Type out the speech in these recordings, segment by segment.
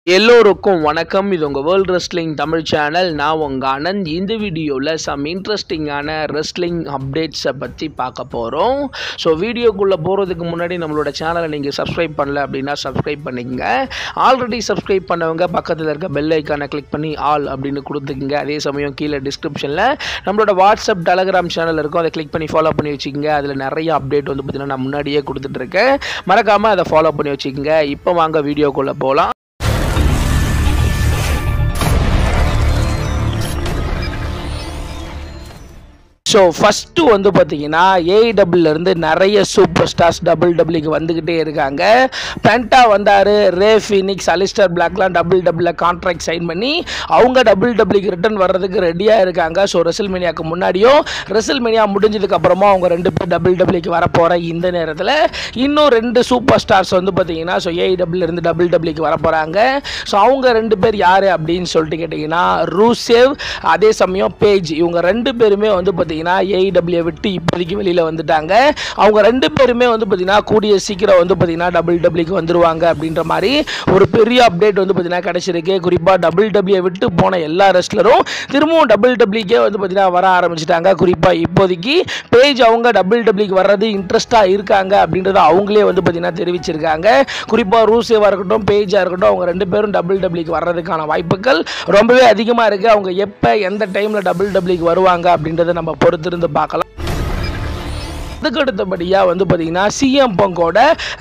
எல்லோருக்கும் வணக்கம். இது உங்கள் வேர்ல்ட் ரெஸ்லிங் தமிழ் சேனல். நான் உங்கள் ஆனந்த். இந்த வீடியோவில் சம் இன்ட்ரெஸ்டிங்கான ரெஸ்லிங் அப்டேட்ஸை பற்றி பார்க்க போகிறோம். ஸோ வீடியோக்குள்ளே போகிறதுக்கு முன்னாடி நம்மளோட சேனலை நீங்கள் சப்ஸ்கிரைப் பண்ணல அப்படின்னா சப்ஸ்கிரைப் பண்ணிக்கங்க. ஆல்ரெடி சப்ஸ்கிரைப் பண்ணவங்க பக்கத்தில் இருக்க பெல் ஐக்கானை கிளிக் பண்ணி ஆல் அப்படின்னு கொடுத்துக்குங்க. அதே சமயம் கீழே டிஸ்கிரிப்ஷனில் நம்மளோட வாட்ஸ்அப் டெலகிராம் சேனல் இருக்கும், அதை கிளிக் பண்ணி ஃபாலோ பண்ணி வச்சுக்கோங்க. அதில் நிறைய அப்டேட் வந்து பார்த்திங்கன்னா நான் முன்னாடியே கொடுத்துட்ருக்கேன். மறக்காமல் அதை ஃபாலோ பண்ணி வச்சுக்கோங்க. இப்போ வாங்க வீடியோக்குள்ளே போகலாம். ஸோ ஃபஸ்ட்டு வந்து பார்த்தீங்கன்னா ஏஇடபிள்யூலேருந்து நிறைய சூப்பர் ஸ்டார்ஸ் டபிள்யூக்கு வந்துக்கிட்டே இருக்காங்க. பென்டா வந்தார், ரே ஃபீனிக்ஸ், அலிஸ்டர் பிளாக்லாம் டபிள்யூல கான்ட்ராக்ட் சைன் பண்ணி அவங்க டபிள்யூக்கு ரிட்டர்ன் வர்றதுக்கு ரெடியாக இருக்காங்க. ஸோ ரெசில்மேனியாவுக்கு முன்னாடியும் ரெசில்மேனியா முடிஞ்சதுக்கப்புறமா அவங்க ரெண்டு பேர் டபிள்யூக்கு வரப்போகிற இந்த நேரத்தில் இன்னும் ரெண்டு சூப்பர் ஸ்டார்ஸ் வந்து பார்த்தீங்கன்னா ஸோ ஏஇடபிள்யூலேருந்து டபிள்யூக்கு வர போகிறாங்க. ஸோ அவங்க ரெண்டு பேர் யார் அப்படின்னு சொல்லிட்டு கேட்டிங்கன்னா ரூசேவ், அதே சமயம் பேஜ். இவங்க ரெண்டு பேருமே வந்து பார்த்தீங்கன்னா ஏஇடபிள்யூ விட்டு இப்போதைக்கு வெளியில் வந்துட்டாங்க. அவங்க ரெண்டு பேருமே வந்து பார்த்தீங்கன்னா கூடிய சீக்கிரம் வந்து பார்த்தீங்கன்னா டபிள்யூக்கு வந்துருவாங்க அப்படின்ற மாதிரி ஒரு பெரிய அப்டேட் வந்து பார்த்தீங்கன்னா கிடைச்சிருக்கு. குறிப்பாக டபிள்யூ விட்டு போன எல்லா ரெஸ்லரும் திரும்பவும் டபிள்யூக்கே வந்து பார்த்தீங்கன்னா வர ஆரம்பிச்சிட்டாங்க. குறிப்பாக இப்போதைக்கு பேஜ் அவங்க டபிள்யூக்கு வர்றது இன்ட்ரெஸ்டாக இருக்காங்க அப்படின்றத அவங்களே வந்து பார்த்தீங்கன்னா தெரிவிச்சிருக்காங்க. குறிப்பாக ரூசேவாக இருக்கட்டும், பேஜாக இருக்கட்டும், அவங்க ரெண்டு பேரும் டபிள்யூக்கு வர்றதுக்கான வாய்ப்புகள் ரொம்பவே அதிகமாக இருக்குது. அவங்க எப்போ எந்த டைமில் டபிள்யூக்கு வருவாங்க அப்படின்றத நம்ம பொறுத்திருந்து பார்க்கலாம். அதுக்கு அடுத்தபடியாக வந்து பார்த்தீங்கன்னா சிஎம் பங்கோட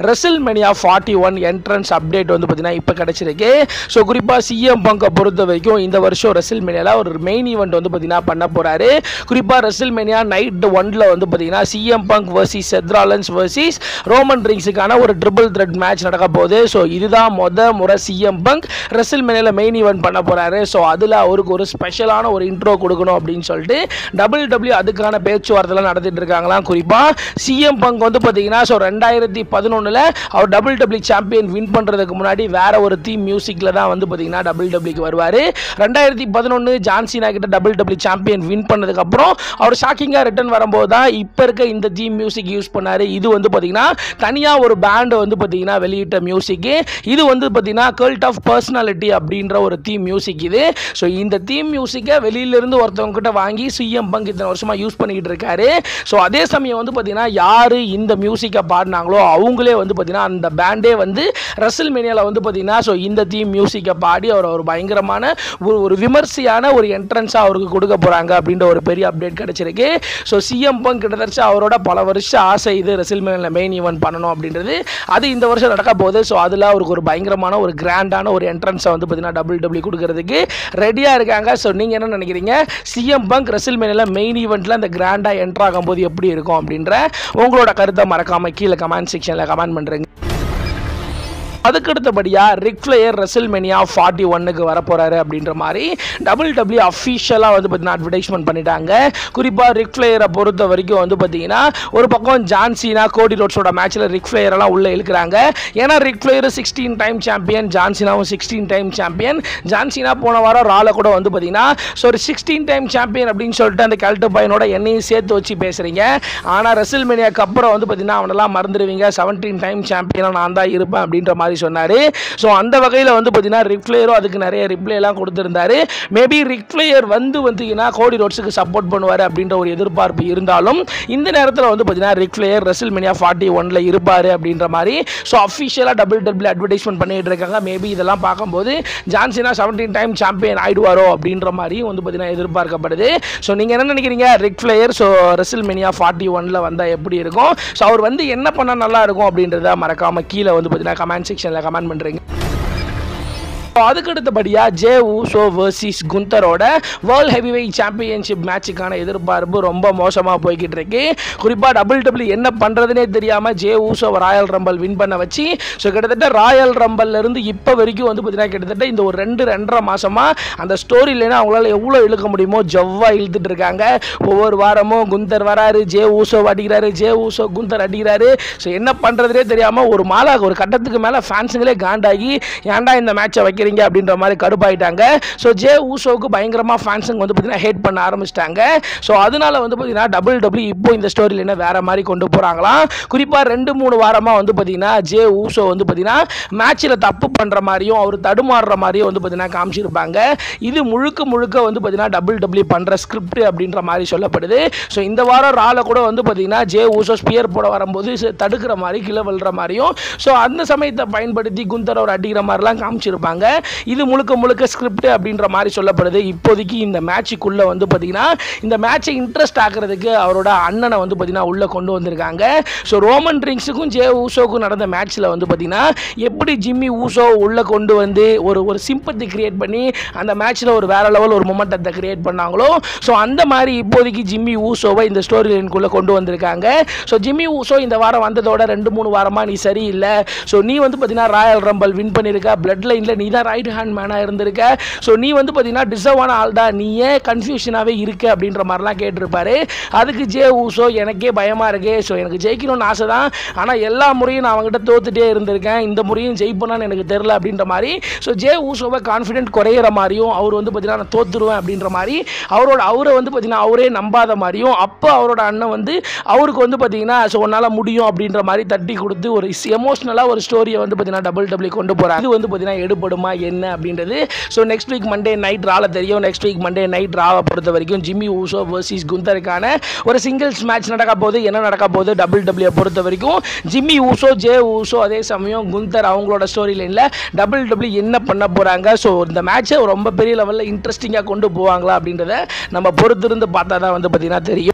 ரெசில்மேனியா 41 என்ட்ரன்ஸ் அப்டேட் வந்து பார்த்தீங்கன்னா இப்போ கிடச்சிருக்கு. ஸோ குறிப்பாக சிஎம் பங்கை பொறுத்த வரைக்கும் இந்த வருஷம் ரெசில்மேனியாவில் ஒரு மெயின் ஈவெண்ட் வந்து பார்த்தீங்கன்னா பண்ண போகிறாரு. குறிப்பாக ரெசில்மேனியா நைட் 1 வந்து பார்த்தீங்கன்னா சிஎம் பங்க் வர்சஸ் செத் ராலன்ஸ் வர்சஸ் ரோமன் ரிங்ஸுக்கான ஒரு ட்ரிபிள் த்ரெட் மேட்ச் நடக்க போகுது. ஸோ இதுதான் முறை சிஎம் பங்க் ரெசில்மேனியாவில் மெயின் ஈவெண்ட் பண்ண போகிறாரு. ஸோ அதில் அவருக்கு ஒரு ஸ்பெஷலான ஒரு இன்ட்ரோ கொடுக்கணும் அப்படின்னு சொல்லிட்டு டபிள்யூ அதுக்கான பேச்சுவார்த்தைலாம் நடத்திட்டு இருக்காங்களாம். குறிப்பாக சிஎம் பங்க் வந்து பார்த்தீங்கன்னா ஸோ 2011 அவர் டபிள்யூ சாம்பியன் வின் பண்ணுறதுக்கு முன்னாடி வேற ஒரு தீம் மியூசிக்கில் தான் வந்து பார்த்தீங்கன்னா டபிள்யூக்கு வருவார். 2011 ஜான்சினா கிட்ட டபிள்யூ சாம்பியன் வின் பண்ணதுக்கப்புறம் அவர் ஷாக்கிங்காக ரிட்டர்ன் வரும்போது தான் இப்போ இருக்க இந்த தீம் மியூசிக் யூஸ் பண்ணார். இது வந்து பார்த்தீங்கன்னா தனியாக ஒரு பேண்டு வந்து பார்த்தீங்கன்னா வெளியிட்ட மியூசிக்கு. இது வந்து பார்த்தீங்கன்னா கல்ட் ஆஃப் பர்சனாலிட்டி அப்படின்ற ஒரு தீம் மியூசிக் இது. ஸோ இந்த தீம் மியூசிக்கை வெளியிலிருந்து ஒருத்தவங்க கிட்ட வாங்கி சிஎம் பங்க் இத்தனை வருஷமாக யூஸ் பண்ணிக்கிட்டு இருக்காரு. ஸோ அதே சமயம் வந்து பார்த்தீங்கன்னா யார் இந்த மியூசிக்கை பாடினாங்களோ அவங்களே வந்து பார்த்தீங்கன்னா அந்த பேண்டே வந்து ரெசில்மேனியாவில் வந்து பார்த்தீங்கன்னா ஸோ இந்த தீம் மியூசிக்கை பாடி அவர் ஒரு பயங்கரமான ஒரு விமர்சையான ஒரு என்ட்ரன்ஸாக அவருக்கு கொடுக்க போகிறாங்க அப்படின்ற ஒரு பெரிய அப்டேட் கிடச்சிருக்கு. ஸோ சிஎம் பங்க் கிட்டத்தட்ட அவரோட பல வருஷ ஆசை இது ரெசில்மேனியாவில் மெயின் ஈவெண்ட் பண்ணணும் அப்படின்றது. அது இந்த வருஷம் நடக்க போகுது. ஸோ அதில் அவருக்கு ஒரு பயங்கரமான ஒரு கிராண்டான ஒரு என்ட்ரன்ஸை வந்து பார்த்தீங்கன்னா டபிள்யூ கொடுக்கறதுக்கு ரெடியாக இருக்காங்க. ஸோ நீங்கள் என்ன நினைக்கிறீங்க? சிஎம் பங்க் ரெசில்மேனியாவில் மெயின் ஈவெண்ட்டில் அந்த கிராண்டாக என்ட்ரு ஆகும்போது எப்படி இருக்கும் அப்படின்ற உங்களோட கருத்தை மறக்காம கீழே கமெண்ட் செக்ஷன்ல கமெண்ட் பண்றீங்க. அதுக்கு அடுத்தபடியாக ரிக் ஃப்ளேயர் ரெசில்மேனியா 41க்கு வரப்போறாரு அப்படின்ற மாதிரி டபிள்யூ அஃபிஷியலாக வந்து பார்த்தீங்கன்னா அட்வர்டைஸ்மெண்ட் பண்ணிட்டாங்க. குறிப்பாக ரிக் ஃப்ளேயரை பொறுத்த வரைக்கும் வந்து பார்த்தீங்கன்னா ஒரு பக்கம் ஜான்சினா கோடி ரோட்ஸோட மேட்ச்சில் ரிக் ஃப்ளேயரெல்லாம் உள்ளே இழுக்கிறாங்க. ஏன்னா ரிக் ஃப்ளேயர் 16 டைம் சாம்பியன், ஜான்சினாவும் 16 டைம் சாம்பியன். ஜான்சினா போன வாரம் ரால கூட வந்து பார்த்தீங்கன்னா ஸோ ஒரு 16 டைம் சாம்பியன் அப்படின்னு சொல்லிட்டு அந்த கேல்ட்டு பையனோட என்னையும் சேர்த்து வச்சு பேசுறீங்க. ஆனால் ரெசில்மேனியாக்கு அப்புறம் வந்து பார்த்தீங்கன்னா அவனெல்லாம் மறந்துடுவீங்க, 17 டைம் சாம்பியனாக நான் தான் இருப்பேன் அப்படின்ற மாதிரி சொன்னாரு. ஸோ அந்த வகையில் வந்து பார்த்தீங்கன்னா ரிக் ஃப்ளேயரும் அதுக்கு நிறைய ரிப்ளை எல்லாம் கொடுத்திருந்தாரு. மேபி ரிக் ஃப்ளேயர் வந்தீங்கன்னா கோடி ரோட்ஸுக்கு சப்போர்ட் பண்ணுவார் அப்படின்ற ஒரு எதிர்பார்ப்பு இருந்தாலும் இந்த நேரத்தில் வந்து பார்த்தீங்கன்னா ரிக் ஃப்ளேயர் ரெசில்மேனியா 41 இருப்பார் அப்படின்ற மாதிரி ஸோ அஃபிஷியலாக டபிள்யூ அட்வர்டைஸ்மெண்ட் பண்ணிட்டு இருக்காங்க. மேபி இதெல்லாம் பார்க்கும்போது ஜான்சினா 17 டைம் சாம்பியன் ஆயிடுவாரோ அப்படின்ற மாதிரி வந்து பார்த்தீங்கன்னா எதிர்பார்க்கப்படுது. ஸோ நீங்கள் என்ன நினைக்கிறீங்க? ரிக் ஃப்ளேயர் ஸோ ரெசில்மேனியா 41 வந்தால் எப்படி இருக்கும்? ஸோ அவர் வந்து என்ன பண்ணால் நல்லா இருக்கும் அப்படின்றத மறக்காம கீழே வந்து பார்த்தீங்கன்னா கமெண்ட் செக்ஷன் கமெண்ட் பண்றீங்க. அதுக்கு அடுத்தபடியாக ஜே ஊசோ வர்சஸ் குந்தரோட வேர்ல்ட் ஹெவிவெயிட் சாம்பியன்ஷிப் மேட்சுக்கான எதிர்பார்ப்பு ரொம்ப மோசமாக போய்கிட்டு இருக்கு. குறிப்பாக டபிள்யூ என்ன பண்ணுறதுனே தெரியாமல் J Uso Royal rumble win பண்ண வச்சு ஸோ கிட்டத்தட்ட ராயல் ரம்பல்லேருந்து இப்போ வரைக்கும் வந்து பார்த்தீங்கன்னா கிட்டத்தட்ட இந்த ஒரு 2-2.5 மாதமாக அந்த ஸ்டோரி இல்லைன்னா அவங்களால எவ்வளோ இழுக்க முடியுமோ ஜவ்வாக இழுத்துட்டு இருக்காங்க. ஒவ்வொரு வாரமும் குந்தர் வராரு, ஜே ஊசோ அடிக்கிறாரு, ஜே ஊசோ குந்தர் அடிக்கிறாரு. ஸோ என்ன பண்ணுறதுனே தெரியாமல் ஒரு கட்டத்துக்கு மேலே ஃபேன்ஸுங்களே காண்டாகி ஏன்டா இந்த மேட்சை வைக்க வைக்கிறீங்க அப்படின்ற மாதிரி கடுப்பாயிட்டாங்க. ஸோ ஜே ஊசோவுக்கு பயங்கரமாக ஃபேன்ஸுங்க வந்து பார்த்தீங்கன்னா ஹேட் பண்ண ஆரம்பிச்சிட்டாங்க. ஸோ அதனால வந்து பார்த்தீங்கன்னா WWE இப்போ இந்த ஸ்டோரியில் என்ன வேற மாதிரி கொண்டு போகிறாங்களாம். குறிப்பாக 2-3 வாரமாக வந்து பார்த்தீங்கன்னா ஜே ஊசோ வந்து பார்த்தீங்கன்னா மேட்ச்சில் தப்பு பண்ணுற மாதிரியும் அவர் தடுமாறுற மாதிரியும் வந்து பார்த்தீங்கன்னா காமிச்சிருப்பாங்க. இது முழுக்க வந்து பார்த்தீங்கன்னா WWE பண்ணுற ஸ்கிரிப்ட் அப்படின்ற மாதிரி சொல்லப்படுது. ஸோ இந்த வாரம் ரால கூட வந்து பார்த்தீங்கன்னா ஜே ஊசோ ஸ்பியர் போட வரும்போது தடுக்கிற மாதிரி கீழே விழுற மாதிரியும் ஸோ அந்த சமயத்தை பயன்படுத்தி குந்தர் அவர் அடிக்கிற மாதிரிலாம் காமிச்சிருப்பாங்க. இது முழுக்க ஸ்கிரிப்ட் அப்படின்ற மாதிரி சொல்லப்படுது. இப்போதைக்கு இந்த மேட்சுக்குள்ளே வந்து பார்த்தீங்கன்னா இந்த மேட்சை இன்ட்ரெஸ்ட் ஆக்குறதுக்கு அவரோட அண்ணனை வந்து பார்த்தீங்கன்னா உள்ளே கொண்டு வந்திருக்காங்க. ஸோ ரோமன் ரிங்ஸுக்கும் ஜே ஊசோவுக்கும் நடந்த மேட்ச்சில் வந்து பார்த்தீங்கன்னா எப்படி ஜிம்மி ஊசோ உள்ளே கொண்டு வந்து ஒரு சிம்பத்தி கிரியேட் பண்ணி அந்த மேட்ச்சில் ஒரு வேற லெவல் ஒரு மொமெண்டத்தை கிரியேட் பண்ணாங்களோ ஸோ அந்த மாதிரி இப்போதைக்கு ஜிம்மி ஊசோவை இந்த ஸ்டோரி லைனுக்குள்ளே கொண்டு வந்திருக்காங்க. ஸோ ஜிம்மி ஊசோ இந்த வாரம் வந்ததோட 2-3 வாரமாக நீ சரியில்லை. ஸோ நீ வந்து பார்த்தீங்கன்னா ராயல் ரம்பல் வின் பண்ணியிருக்க, பிளட் லைனில் நீ தான் ரைட் ஹேண்ட் மேனாக இருந்திருக்க. ஸோ நீ வந்து பார்த்தீங்கன்னா டிசர்வான ஆள் தான், நீ ஏன் கன்ஃபியூஷனாகவே இருக்க அப்படின்ற மாதிரிலாம் கேட்டிருப்பாரு. அதுக்கு ஜே ஊசோ எனக்கே பயமாக இருக்கு, ஸோ எனக்கு ஜெயிக்கணும்னு ஆசை தான், ஆனால் எல்லா முறையும் நான் அவங்ககிட்ட தோத்துட்டே இருந்திருக்கேன், இந்த முறையும் ஜெயிப்பேனான்னு எனக்கு தெரில அப்படின்ற மாதிரி. ஸோ ஜே ஊசோவை கான்ஃபிடென்ட் குறையிற மாதிரியும் அவர் வந்து பார்த்தீங்கன்னா நான் தோத்துருவேன் அப்படின்ற மாதிரி அவரை வந்து பார்த்தீங்கன்னா அவரே நம்பாத மாதிரியும் அப்போ அவரோட அண்ணன் வந்து அவருக்கு வந்து பார்த்தீங்கன்னா ஸோ உன்னால் முடியும் அப்படின்ற மாதிரி தட்டி கொடுத்து ஒரு எமோஷ்னலாக ஒரு ஸ்டோரியை வந்து பார்த்தீங்கன்னா WWE கொண்டு போகிறாங்க. இது வந்து பார்த்தீங்கன்னா எடுபடுமா என்ன அப்படின்றது so next week Monday night ரால தெரியும். நெக்ஸ்ட் வீக் மண்டே நைட் ராவை பொறுத்த வரைக்கும் ஜிம்மி ஊசோ வர்சஸ் குந்தருக்கான ஒரு சிங்கிள்ஸ் மேட்ச் நடக்க போகுது. என்ன நடக்க போகுது WWE பொறுத்த வரைக்கும் ஜிம்மி ஊசோ ஜே ஊசோ அதே சமயம் குந்தர் அவங்களோட ஸ்டோரி லைனில் WWE என்ன பண்ண போகிறாங்க. ஸோ இந்த மேட்சை ரொம்ப பெரிய லெவலில் இன்ட்ரெஸ்டிங்காக கொண்டு போவாங்களா அப்படின்றத நம்ம பொறுத்திருந்து பார்த்தா தான் வந்து பார்த்தீங்கன்னா தெரியும்.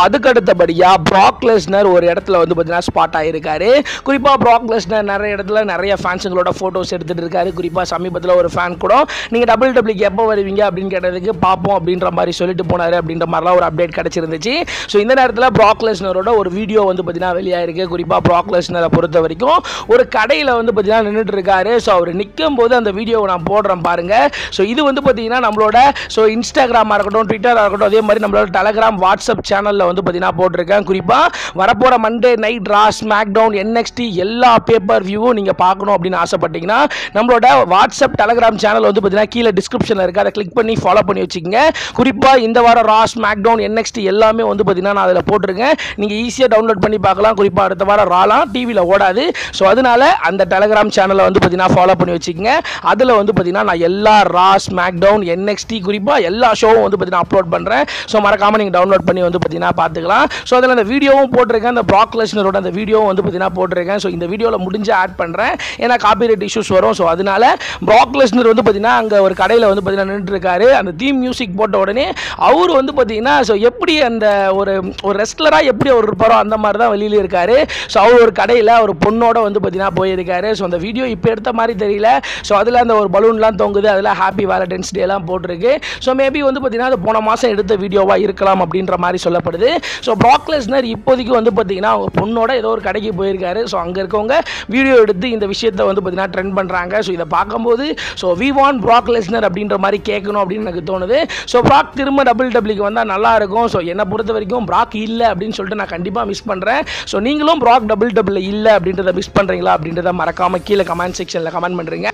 அதுக்கு அடுத்தபடியாக ப்ராக் லெஸ்னர் ஒரு இடத்துல வந்து பார்த்தீங்கன்னா ஸ்பாட் ஆகிருக்காரு. குறிப்பாக ப்ராக் லெஸ்னர் நிறைய இடத்துல நிறைய ஃபேன்ஸுங்களோட ஃபோட்டோஸ் எடுத்துகிட்டு இருக்காரு. குறிப்பாக சமீபத்தில் ஒரு ஃபேன் கூட நீங்கள் WWE எப்போ வருவீங்க அப்படின்னு கேட்டதுக்கு பார்ப்போம் அப்படின்ற மாதிரி சொல்லிட்டு போனார் அப்படின்ற மாதிரிலாம் ஒரு அப்டேட் கிடச்சிருந்துச்சு. ஸோ இந்த நேரத்தில் ப்ராக் லெஸ்னரோட ஒரு வீடியோ வந்து பார்த்தீங்கன்னா வெளியாயிருக்கு. குறிப்பாக ப்ராக் லெஸ்னரை பொறுத்த வரைக்கும் ஒரு கடையில் வந்து பார்த்தீங்கன்னா நின்றுட்டு இருக்காரு. ஸோ அவர் நிற்கும் போது அந்த வீடியோவை நான் போடுறேன் பாருங்க. ஸோ இது வந்து பார்த்தீங்கன்னா நம்மளோட ஸோ இன்ஸ்டாகிராமாக இருக்கட்டும், ட்விட்டராக இருக்கட்டும், அதே மாதிரி நம்மளோட டெலகிராம் வாட்ஸ்அப் சேனலில் வந்து பார்த்தீங்கன்னா போட்டிருக்கேன். குறிப்பாக வரப்போற Monday night Raw, SmackDown, NXT எல்லா பேப்பர் வியூவும் நீங்கள் பார்க்கணும் அப்படின்னு ஆசைப்பட்டீங்கன்னா நம்மளோட வாட்ஸ்அப் டெலகிராம் சேனல் வந்து பார்த்தீங்கன்னா கீழே டிஸ்கிரிப்ஷனில் இருக்குது, அதை கிளிக் பண்ணி ஃபாலோ பண்ணி வச்சுக்கோங்க. குறிப்பாக இந்த வாரம் ரா, ஸ்மாக் டவுன், NXT எல்லாமே வந்து பார்த்தீங்கன்னா நான் அதில் போட்டிருக்கேன். நீங்கள் ஈஸியாக டவுன்லோட் பண்ணி பார்க்கலாம். குறிப்பாக அடுத்த வாரம் ராலாம் டிவியில் ஓடாது. ஸோ அதனால அந்த டெலகிராம் சேனலை வந்து பார்த்தீங்கன்னா ஃபாலோ பண்ணி வச்சுக்கோங்க. அதில் வந்து பார்த்தீங்கன்னா நான் எல்லா ரா, ஸ்மாக் டவுன், NXT குறிப்பாக எல்லா ஷோவும் வந்து பார்த்தீங்கன்னா அப்லோட் பண்ணுறேன். ஸோ மறக்காமல் நீங்கள் டவுன்லோட் பண்ணி வந்து பார்த்தீங்கன்னா பார்த்துக்கலாம். ஸோ அதில் அந்த வீடியோவும் போட்டிருக்கேன், அந்த ப்ராக் லெஸ்னரோட அந்த வீடியோவும் வந்து பார்த்தீங்கன்னா போட்டிருக்கேன். ஸோ இந்த வீடியோவில் முடிஞ்சு ஆட் பண்ணுறேன், ஏன்னா காப்பிரைட் இஷ்யூஸ் வரும். ஸோ அதனால ப்ராக் லெஸ்னர் வந்து பார்த்தீங்கன்னா அங்கே ஒரு கடையில் வந்து பார்த்தீங்கன்னா நின்றுட்டு இருக்காரு. அந்த தீம் மியூசிக் போட்ட உடனே அவர் வந்து பார்த்தீங்கன்னா ஸோ எப்படி அந்த ஒரு ரெஸ்லராக எப்படி அவர் இருப்பாரோ அந்த மாதிரி தான் வெளியில இருக்காரு. ஸோ அவர் ஒரு கடையில் ஒரு பொண்ணோட வந்து பார்த்தீங்கன்னா போயிருக்காரு. ஸோ அந்த வீடியோ இப்போ எடுத்த மாதிரி தெரியல. ஸோ அதில் அந்த ஒரு பலூன்லாம் தொங்குது, அதில் ஹாப்பி வேலண்டைன்ஸ் டேலாம் போட்டிருக்கு. ஸோ மேபி வந்து பார்த்தீங்கன்னா அது போன மாதம் எடுத்த வீடியோவாக இருக்கலாம் அப்படின்ற மாதிரி சொல்லப்படுது. ஸோ ப்ராக் லெஸ்னர் இப்போதைக்கு வந்து பார்த்தீங்கன்னா அவங்க பொண்ணோட ஏதோ ஒரு கடைக்கு போயிருக்காரு. ஸோ அங்கே இருக்கவங்க வீடியோ எடுத்து இந்த விஷயத்தை வந்து பார்த்தீங்கன்னா ட்ரெண்ட் பண்ணுறாங்க. ஸோ இதை பார்க்கும்போது so we want Brock Lesnar அப்படின்ற மாதிரி கேட்கணும் அப்படின்னு எனக்கு தோணுது. ஸோ ப்ராக் திரும்ப WWE வந்தால் நல்லா இருக்கும். ஸோ என்னை பொறுத்த வரைக்கும் ப்ராக் இல்லை அப்படின்னு சொல்லிட்டு நான் கண்டிப்பாக மிஸ் பண்ணுறேன். ஸோ நீங்களும் ப்ராக் WWE இல்லை அப்படின்றத மிஸ் பண்ணுறீங்களா அப்படின்றத மறக்காமல் கீழே கமெண்ட் செக்ஷனில் கமெண்ட் பண்ணுறீங்க.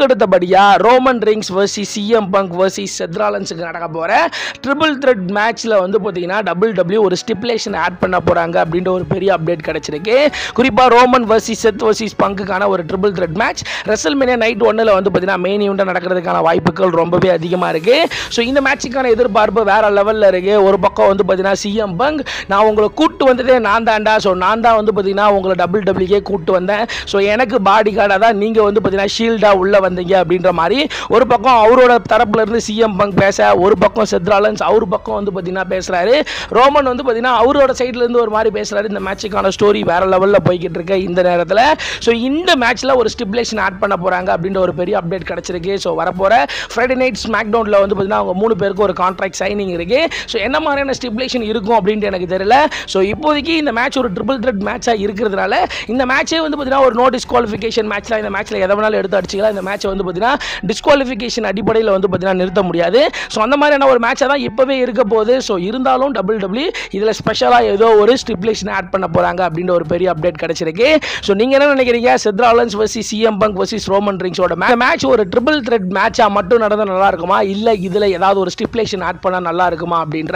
அடுத்தபடியா Roman Reigns versus CM Punk versus Seth ராலன்ஸுக்கு நடக்க போற ட்ரிபிள் த்ரெட் மேட்ச்ல வந்து பார்த்தீங்கன்னா WWE ஒரு ஸ்டிப்புலேஷன் ஆட் பண்ண போறாங்க அப்படின்ற ஒரு பெரிய அப்டேட் கிடைச்சிருக்கு. குறிப்பா ரோமன் வர்சஸ் செத் வர்சஸ் பங்குக்கான ஒரு triple threat match WrestleMania night 1ல வந்து பார்த்தீங்கன்னா மெயின் ஈவெண்ட் நடக்கிறதுக்கான வாய்ப்புகள் ரொம்பவே அதிகமாக இருக்கு. ஸோ இந்த மேட்சுக்கான எதிர்பார்ப்பு வேற லெவலில் இருக்கு. ஒரு பக்கம் வந்து பார்த்தீங்கன்னா CM Punk நான் உங்களை கூட்டு வந்ததே நான் தான்டா, ஸோ நான் தான் வந்து பார்த்தீங்கன்னா உங்களை WWE கூட்டு வந்தேன், ஸோ எனக்கு பாடி கார்டாக தான் நீங்கள் வந்து பார்த்தீங்கன்னா ஷீல்டாக உள்ள வந்தீங்க அப்படின்ற மாதிரி ஒரு பக்கம் அவரோட தரப்புல இருந்து CM Punk பேச, ஒரு பக்கம் செத் ராலன்ஸ் அவர் பக்கம் வந்து பார்த்தீங்கன்னா பேசுறாரு. ரோமன் வந்து பார்த்தீங்கன்னா அவரோட சைட்ல இருந்து ஒரு மாதிரி பேசுறாரு. இந்த மேட்சுக்கான ஸ்டோரி வேற லெவலில் போய்கிட்டு இருக்கு இந்த நேரத்தில். ஸோ இந்த மேட்ச்ல ஒரு ஸ்டிப்புலேஷன் ஆட் பண்ண போறாங்க அப்படின்ற ஒரு பெரிய அப்டேட் கிடைச்சிருக்கு. ஸோ வரப்போற ஃப்ரைடே நைட் ஸ்மாக் டவுன்ல வந்து பார்த்தீங்கன்னா அவங்க 3 பேருக்கு ஒரு கான்ட்ராக்ட் சைனிங் இருக்கு. ஸோ என்ன மாதிரியான ஸ்டிப்புலேஷன் இருக்கும் அப்படின்ட்டு எனக்கு தெரியல. ஸோ இப்போதைக்கு இந்த மேட்ச் ஒரு ட்ரிபிள் த்ரெட் மேட்சா இருக்கிறதுனால இந்த மேட்சே வந்து பார்த்தீங்கன்னா ஒரு நோ டிஸ்குவாலிஃபிகேஷன் மேட்ச்ல இந்த மேட்ச்ல எதை வேணாலும் எடுத்து அடிச்சுக்கலாம். இந்த மேட்சை வந்து பார்த்தீங்கன்னா டிஸ்குவாலிஃபிகேஷன் அடிப்படையில் வந்து பார்த்தீங்கன்னா நிறுத்த முடியாது. ஸோ அந்த மாதிரியான ஒரு மேட்சை தான் இப்போவே இருக்க போகுது. ஸோ இருந்தாலும் WWE இதில் ஸ்பெஷலாக ஏதோ ஒரு ஸ்டிப்புலேஷன் ஆட் பண்ண போகிறாங்க அப்படின்ற ஒரு பெரிய அப்டேட் கிடைச்சிருக்கு. ஸோ நீங்கள் என்ன நினைக்கிறீங்க? Seth Rollins vs CM Punk vs Roman ரிங்ஸோட மேட்ச் ஒரு ட்ரிபிள் த்ரெட் மேட்சாக மட்டும் நடந்தால் நல்லா இருக்குமா, இல்லை இதில் ஏதாவது ஒரு ஸ்டிப்புலேஷன் ஆட் பண்ணால் நல்லா இருக்குமா அப்படின்ற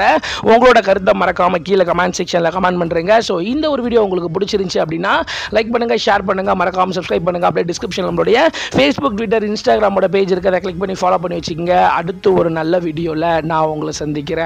உங்களோட கருத்தை மறக்காம கீழே கமெண்ட் செக்ஷனில் கமெண்ட் பண்ணுறீங்க. ஸோ இந்த ஒரு வீடியோ உங்களுக்கு பிடிச்சிருந்துச்சு அப்படின்னா லைக் பண்ணுங்கள், ஷேர் பண்ணுங்கள், மறக்காம சப்ஸ்கிரைப் பண்ணுங்கள். அப்படியே டிஸ்கிரிப்ஷன் நம்மளுடைய ஃபேஸ்புக், ட்விட்டர், இன்ஸ்டாகிராமோட பேஜ் இருக்கிறத கிளிக் பண்ணி ஃபாலோ பண்ணி வச்சுக்கோங்க. அடுத்து ஒரு நல்ல வீடியோவில் நான் உங்களை சந்திக்கிறேன்.